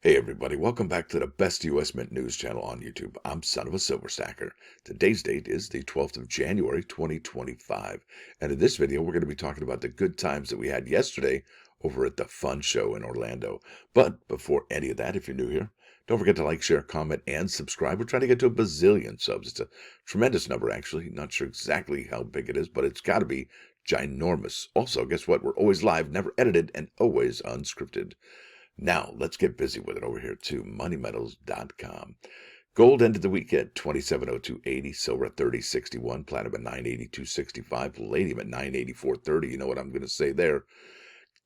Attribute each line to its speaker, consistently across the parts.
Speaker 1: Hey everybody, welcome back to the best U.S. Mint news channel on YouTube. I'm Son of a Silver Stacker. Today's date is the 12th of January, 2025. And in this video, we're going to be talking about the good times that we had yesterday over at the Fun Show in Orlando. But before any of that, if you're new here, don't forget to like, share, comment, and subscribe. We're trying to get to a bazillion subs. It's a tremendous number, actually. Not sure exactly how big it is, but it's got to be ginormous. Also, guess what? We're always live, never edited, and always unscripted. Now, let's get busy with it over here to moneymetals.com. Gold ended the week at 2702.80, silver at 30.61, platinum at 982.65, palladium at 984.30. You know what I'm going to say there.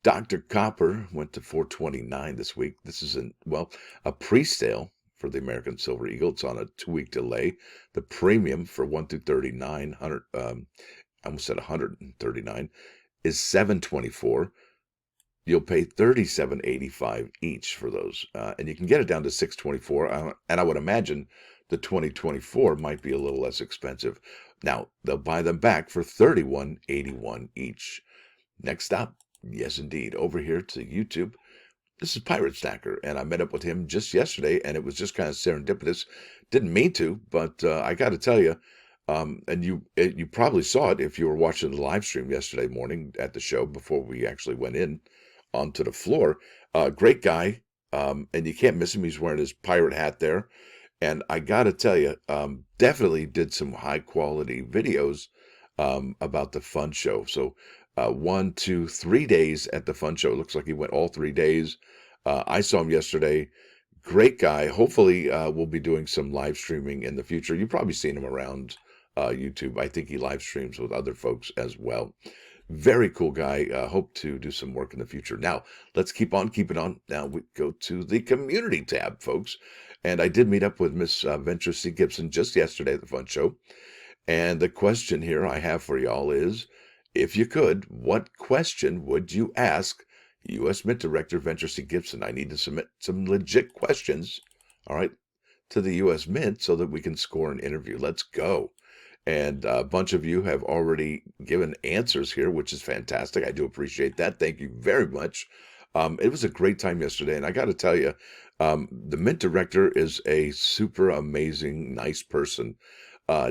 Speaker 1: Dr. Copper went to 429 this week. This is a pre-sale for the American Silver Eagle. It's on a 2-week delay. The premium for 1 through 39, I almost said 139, is 724. You'll pay $37.85 each for those, and you can get it down to $624. And I would imagine the 2024 might be a little less expensive. Now they'll buy them back for $31.81 each. Next up, yes indeed, over here to YouTube. This is Pirat Stacker, and I met up with him just yesterday, and it was just kind of serendipitous. Didn't mean to, but I got to tell you, and you probably saw it if you were watching the live stream yesterday morning at the show before we actually went in onto the floor. Great guy, and you can't miss him. He's wearing his pirate hat there. And I got to tell you, definitely did some high quality videos about the Fun Show. So 1, 2, 3 days at the Fun Show. It looks like he went all 3 days. I saw him yesterday. Great guy. Hopefully we'll be doing some live streaming in the future. You've probably seen him around YouTube. I think he live streams with other folks as well. Very cool guy. Hope to do some work in the future. Now, let's keep on keeping on. Now we go to the community tab, folks. And I did meet up with Miss Venrtis Gibson just yesterday at the Fun Show. And the question here I have for y'all is, if you could, what question would you ask U.S. Mint Director Venrtis Gibson? I need to submit some legit questions, all right, to the U.S. Mint so that we can score an interview. Let's go. And a bunch of you have already given answers here, which is fantastic. I do appreciate that. Thank you very much. It was a great time yesterday. And I got to tell you, the Mint Director is a super amazing, nice person.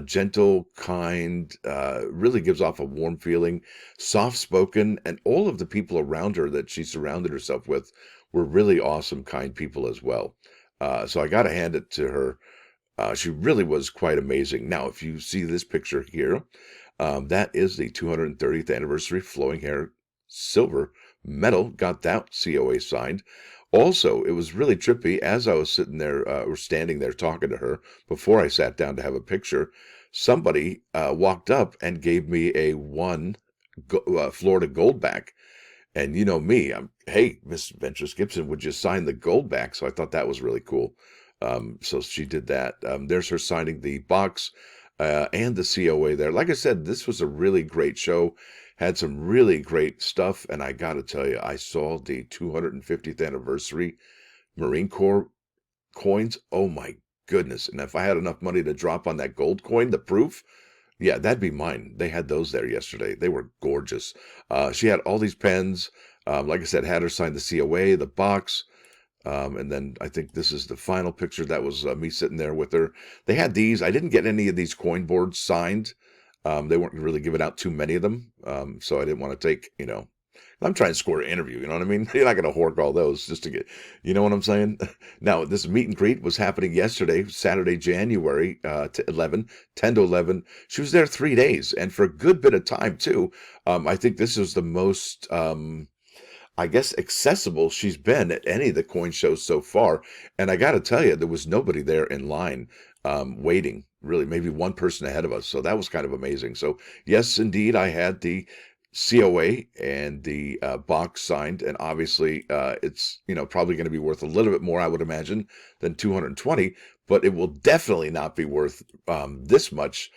Speaker 1: Gentle, kind, really gives off a warm feeling, soft-spoken, and all of the people around her that she surrounded herself with were really awesome, kind people as well. So I got to hand it to her. She really was quite amazing. Now, if you see this picture here, that is the 230th anniversary flowing hair silver medal. Got that COA signed. Also, it was really trippy as I was sitting there or standing there talking to her before I sat down to have a picture. Somebody walked up and gave me a Florida Goldback. And you know me, hey, Miss Venrtis Gibson, would you sign the Goldback? So I thought that was really cool. So she did that. There's her signing the box and the COA there. Like I said, this was a really great show. Had some really great stuff. And I got to tell you, I saw the 250th anniversary Marine Corps coins. Oh my goodness. And if I had enough money to drop on that gold coin, the proof, yeah, that'd be mine. They had those there yesterday. They were gorgeous. She had all these pens. Like I said, had her sign the COA, the box. And then I think this is the final picture. That was me sitting there with her. They had these. I didn't get any of these coin boards signed. They weren't really giving out too many of them. So I didn't want to take, I'm trying to score an interview. You know what I mean? You're not going to hoard all those just to get, you know what I'm saying? Now, this meet and greet was happening yesterday, Saturday, January 10 to 11. She was there 3 days and for a good bit of time too. I think this was the most, I guess, accessible she's been at any of the coin shows so far. And I got to tell you, there was nobody there in line waiting, really, maybe one person ahead of us. So that was kind of amazing. So yes, indeed, I had the COA and the box signed. And obviously, it's, probably going to be worth a little bit more, I would imagine, than 220. But it will definitely not be worth this much.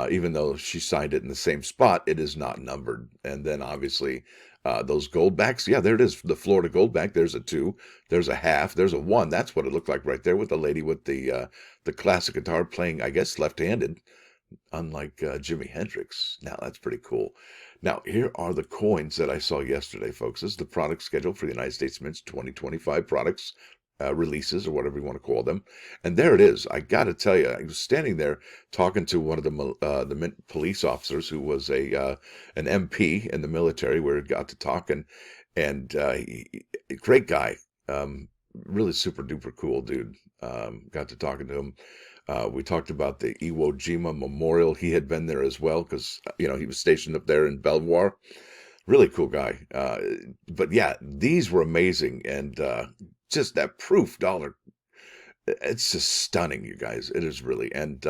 Speaker 1: Even though she signed it in the same spot, it is not numbered. And then obviously those Goldbacks, yeah, there it is, the Florida Goldback. There's a 2, there's a half, there's a 1. That's what it looked like right there with the lady with the classic guitar playing, I guess, left-handed, unlike Jimi Hendrix. Now, that's pretty cool. Now, here are the coins that I saw yesterday, folks. This is the product schedule for the United States Mint's 2025 products. releases or whatever you want to call them. And there it is. I got to tell you, I was standing there talking to one of the Mint police officers who was an MP in the military, where we got to talking, and great guy, really super duper cool dude. Got to talking to him. We talked about the Iwo Jima Memorial. He had been there as well because, he was stationed up there in Belvoir. Really cool guy. But yeah, these were amazing. And just that proof dollar, it's just stunning, you guys. It is really. And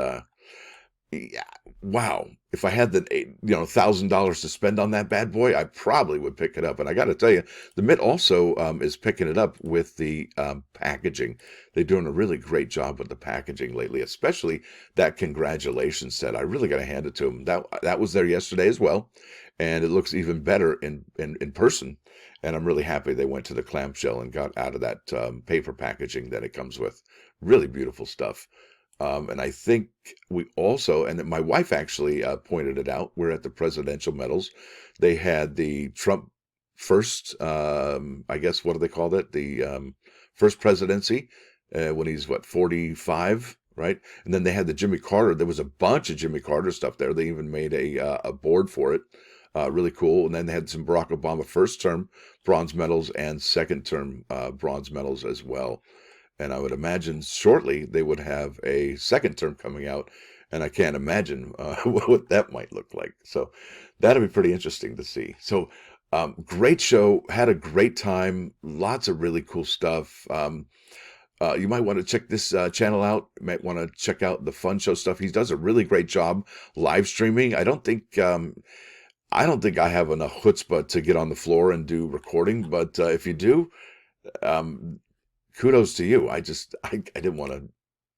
Speaker 1: yeah, wow. If I had the $1,000 to spend on that bad boy, I probably would pick it up. And I got to tell you, the Mint also is picking it up with the packaging. They're doing a really great job with the packaging lately, especially that congratulations set. I really got to hand it to them. That was there yesterday as well, and it looks even better in person. And I'm really happy they went to the clamshell and got out of that paper packaging that it comes with. Really beautiful stuff. And I think we also, and my wife actually pointed it out, we're at the presidential medals. They had the Trump first, I guess, what do they call it? The first presidency, when he's, 45, right? And then they had the Jimmy Carter. There was a bunch of Jimmy Carter stuff there. They even made a board for it. Really cool. And then they had some Barack Obama first term bronze medals and second term bronze medals as well. And I would imagine shortly they would have a second term coming out, and I can't imagine what that might look like. So that'll be pretty interesting to see. So great show, had a great time, lots of really cool stuff. You might want to check this channel out. You might want to check out the Fun Show stuff. He does a really great job live streaming. I don't think I have enough chutzpah to get on the floor and do recording, but if you do, kudos to you. I didn't want to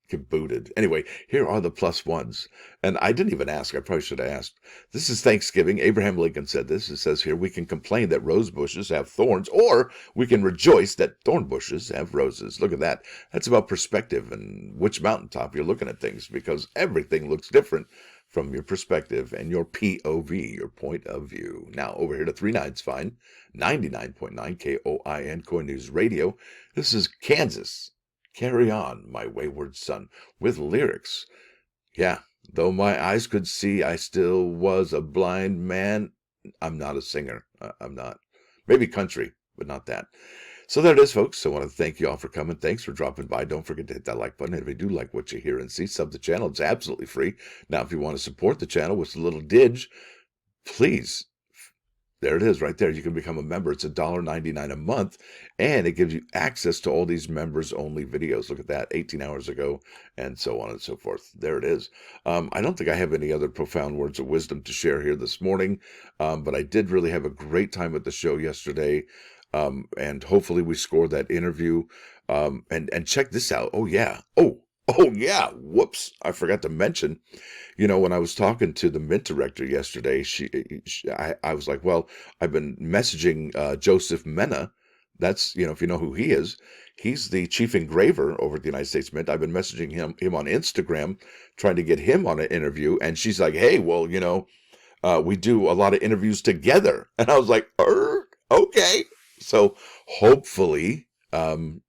Speaker 1: get booted. Anyway, here are the plus ones. And I didn't even ask. I probably should have asked. This is Thanksgiving. Abraham Lincoln said this. It says here, we can complain that rose bushes have thorns, or we can rejoice that thorn bushes have roses. Look at that. That's about perspective and which mountaintop you're looking at things, because everything looks different from your perspective and your POV, your point of view. Now, over here to 39's Fine, 99.9 KOIN Core News Radio. This is Kansas. Carry on, my wayward son, with lyrics. Yeah, though my eyes could see, I still was a blind man. I'm not a singer. I'm not. Maybe country, but not that. So there it is, folks. I want to thank you all for coming. Thanks for dropping by. Don't forget to hit that like button. And if you do like what you hear and see, sub the channel. It's absolutely free. Now, if you want to support the channel with a little didge, please, there it is right there. You can become a member. It's $1.99 a month, and it gives you access to all these members-only videos. Look at that, 18 hours ago, and so on and so forth. There it is. I don't think I have any other profound words of wisdom to share here this morning, but I did really have a great time at the show yesterday. And hopefully we score that interview. And check this out. Oh yeah. Oh yeah. Whoops. I forgot to mention, when I was talking to the Mint director yesterday, I was like, well, I've been messaging Joseph Mena. That's, if you know who he is, he's the chief engraver over at the United States Mint. I've been messaging him on Instagram, trying to get him on an interview. And she's like, hey, well, we do a lot of interviews together. And I was like, okay. So hopefully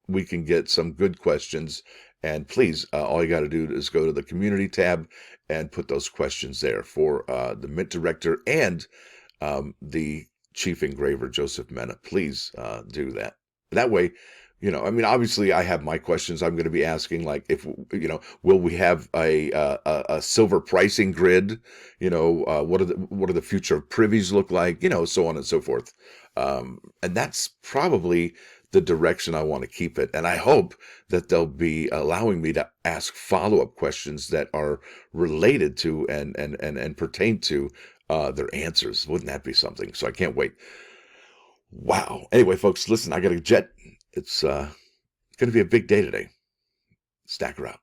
Speaker 1: we can get some good questions. And please, all you got to do is go to the community tab and put those questions there for the Mint director and the chief engraver, Joseph Mena. Please do that. That way, obviously I have my questions I'm going to be asking, like if, will we have a silver pricing grid? What are the future privies look like? So on and so forth. And that's probably the direction I want to keep it. And I hope that they'll be allowing me to ask follow-up questions that are related to and pertain to their answers. Wouldn't that be something? So I can't wait. Wow. Anyway, folks, listen, I got a jet. It's going to be a big day today. Stacker out.